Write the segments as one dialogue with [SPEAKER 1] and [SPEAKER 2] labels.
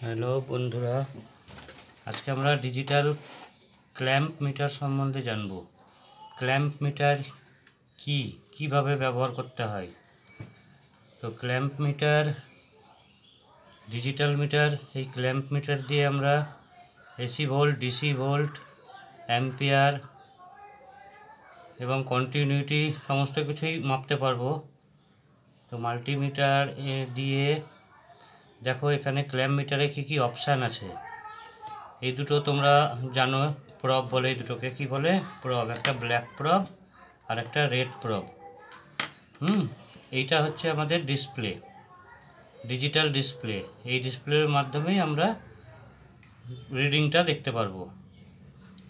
[SPEAKER 1] Hello বন্ধুরা, আজকে আমরা ডিজিটাল ক্ল্যাম্প মিটার সম্বন্ধে জানব। ক্ল্যাম্প মিটার কিভাবে ব্যবহার করতে হয়। তো ক্ল্যাম্প মিটার, ডিজিটাল মিটার, এই ক্ল্যাম্প মিটার দিয়ে আমরা AC volt, DC volt, ampere এবং কন্টিনিউটি সমস্ত কিছুই মাপতে পারবো। তো মাল্টিমিটার দিয়ে দেখো এখানে ক্ল্যাম্প মিটারে কী অপশান আছে। এই দুটো তোমরা জানো, প্রব বলে। এই দুটোকে কি বলে? প্রব। একটা ব্ল্যাক প্রব আর একটা রেড প্রব। এইটা হচ্ছে আমাদের ডিসপ্লে, ডিজিটাল ডিসপ্লে। এই ডিসপ্লের মাধ্যমেই আমরা রিডিংটা দেখতে পারবো।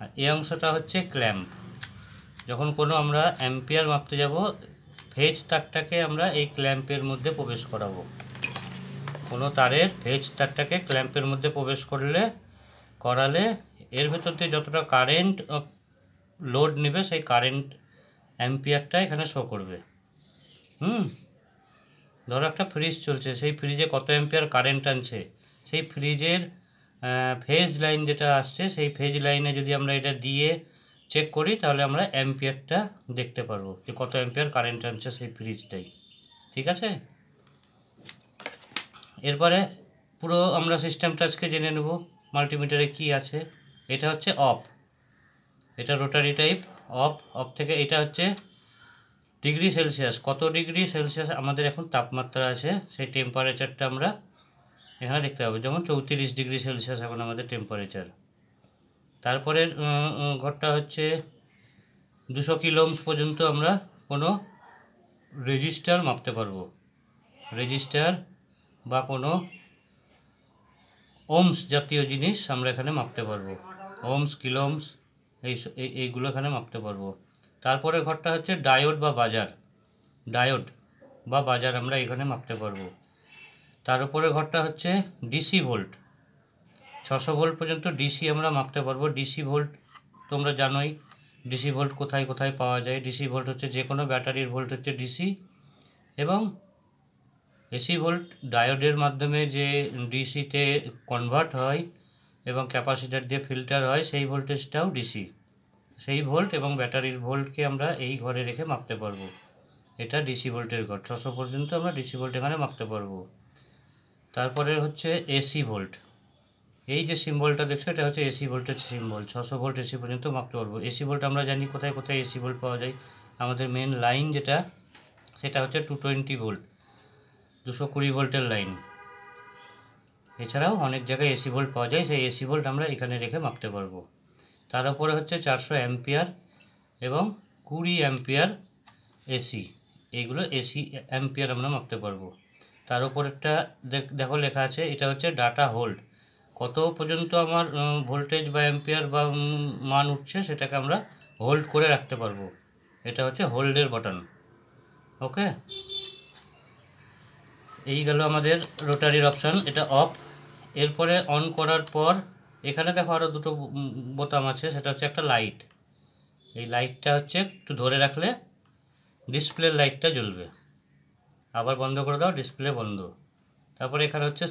[SPEAKER 1] আর এই অংশটা হচ্ছে ক্ল্যাম্প। যখন কোনো আমরা অ্যাম্পিয়ার মাপতে যাব, ফেজ তারটাকে আমরা এই ক্ল্যাম্পের মধ্যে প্রবেশ করাবো। কোনো তারের ফেজ তারটাকে ক্ল্যাম্পের মধ্যে প্রবেশ করালে এর ভেতর দিয়ে যতটা কারেন্ট লোড নেবে, সেই কারেন্ট অ্যাম্পিয়ারটা এখানে শো করবে। ধরো একটা ফ্রিজ চলছে, সেই ফ্রিজে কত অ্যাম্পিয়ার কারেন্ট আনছে, সেই ফ্রিজের ফেজ লাইন যেটা আসছে, সেই ফেজ লাইনে যদি আমরা এটা দিয়ে চেক করি, তাহলে আমরা অ্যাম্পিয়ারটা দেখতে পারবো যে কত অ্যাম্পিয়ার কারেন্ট আনছে সেই ফ্রিজটাই। ঠিক আছে, এরপরে পুরো আমরা সিস্টেমটা আজকে জেনে নেব। মাল্টিমিটারে কি আছে। এটা হচ্ছে অফ, এটা রোটারি টাইপ। অফ থেকে এটা হচ্ছে ডিগ্রি সেলসিয়াস, কত ডিগ্রি সেলসিয়াস আমাদের এখন তাপমাত্রা আছে, সেই টেম্পারেচারটা আমরা এখানে দেখতে পাবো। যেমন 34 ডিগ্রি সেলসিয়াস এখন আমাদের টেম্পারেচার। তারপরের ঘরটা হচ্ছে 200 কিলো ওহমস পর্যন্ত আমরা কোনো রেজিস্টার মাপতে পারবো। রেজিস্টার বা কোনো ওহমস জাতীয় জিনিস আমরা এখানে মাপতে পারবো। ওহমস, কিলো ওহমস, এইগুলো এখানে মাপতে পারবো। তারপরে ঘরটা হচ্ছে ডায়োড বা বাজার। ডায়োড বা বাজার আমরা এখানে মাপতে পারবো। তার উপরে ঘরটা হচ্ছে ডিসি ভোল্ট। 600 ভোল্ট পর্যন্ত ডিসি আমরা মাপতে পারবো। ডিসি ভোল্ট তোমরা জানোই, ডিসি ভোল্ট কোথায় কোথায় পাওয়া যায়। ডিসি ভোল্ট হচ্ছে যে কোনো ব্যাটারির ভোল্ট হচ্ছে ডিসি, এবং এসি ভোল্ট ডায়োডের মাধ্যমে যে ডিসিতে কনভার্ট হয় এবং ক্যাপাসিটার দিয়ে ফিল্টার হয়, সেই ভোল্টেজটাও ডিসি। সেই ভোল্ট এবং ব্যাটারির ভোল্টকে আমরা এই ঘরে রেখে মাপতে পারবো। এটা ডিসি ভোল্টের ঘর। 600 পর্যন্ত আমরা ডিসি ভোল্ট এখানে মাপতে পারবো। তারপরে হচ্ছে এসি ভোল্ট। এই যে সিম্বলটা দেখছো, এটা হচ্ছে এসি ভোল্টের সিম্বল। 600 ভোল্ট এসি পর্যন্ত মাপতে পারবো। এসি ভোল্ট আমরা জানি কোথায় কোথায় এসি ভোল্ট পাওয়া যায়। আমাদের মেন লাইন যেটা, সেটা হচ্ছে 220 ভোল্ট, 220 ভোল্টের লাইন। এছাড়াও অনেক জায়গায় এসি ভোল্ট পাওয়া যায়, সেই এসি ভোল্ট আমরা এখানে রেখে মাপতে পারবো। তার উপরে হচ্ছে 400 অ্যাম্পিয়ার এবং 20 অ্যাম্পিয়ার এসি। এইগুলো এসি অ্যাম্পিয়ার আমরা মাপতে পারবো। তার উপরেরটা দেখো লেখা আছে, এটা হচ্ছে ডাটা হোল্ড। কত পর্যন্ত আমার ভোল্টেজ বা অ্যাম্পিয়ার বা মান উঠছে, সেটাকে আমরা হোল্ড করে রাখতে পারবো। এটা হচ্ছে হোল্ডের বাটন। ওকে, এই গেল আমাদের রোটারির অপশান, এটা অফ। এরপরে অন করার পর এখানে দেখো আরও দুটো বোতাম আছে। সেটা হচ্ছে একটা লাইট। এই লাইটটা হচ্ছে একটু ধরে রাখলে ডিসপ্লের লাইটটা জ্বলবে। আবার বন্ধ করে দাও, ডিসপ্লে বন্ধ। তারপরে এখানে হচ্ছে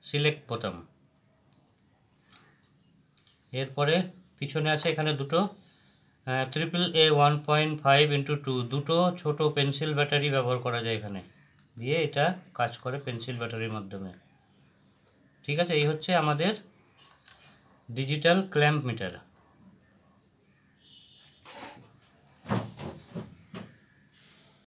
[SPEAKER 1] সিলেক্ট বোতাম। এরপরে পিছনে আছে এখানে দুটো AAA 1.5x2, দুটো ছোট পেন্সিল ব্যাটারি ব্যবহার করা যায় এখানে দিয়ে। এটা কাজ করে পেন্সিল ব্যাটারির মাধ্যমে। ঠিক আছে, এই হচ্ছে আমাদের ডিজিটাল ক্ল্যাম্প মিটার।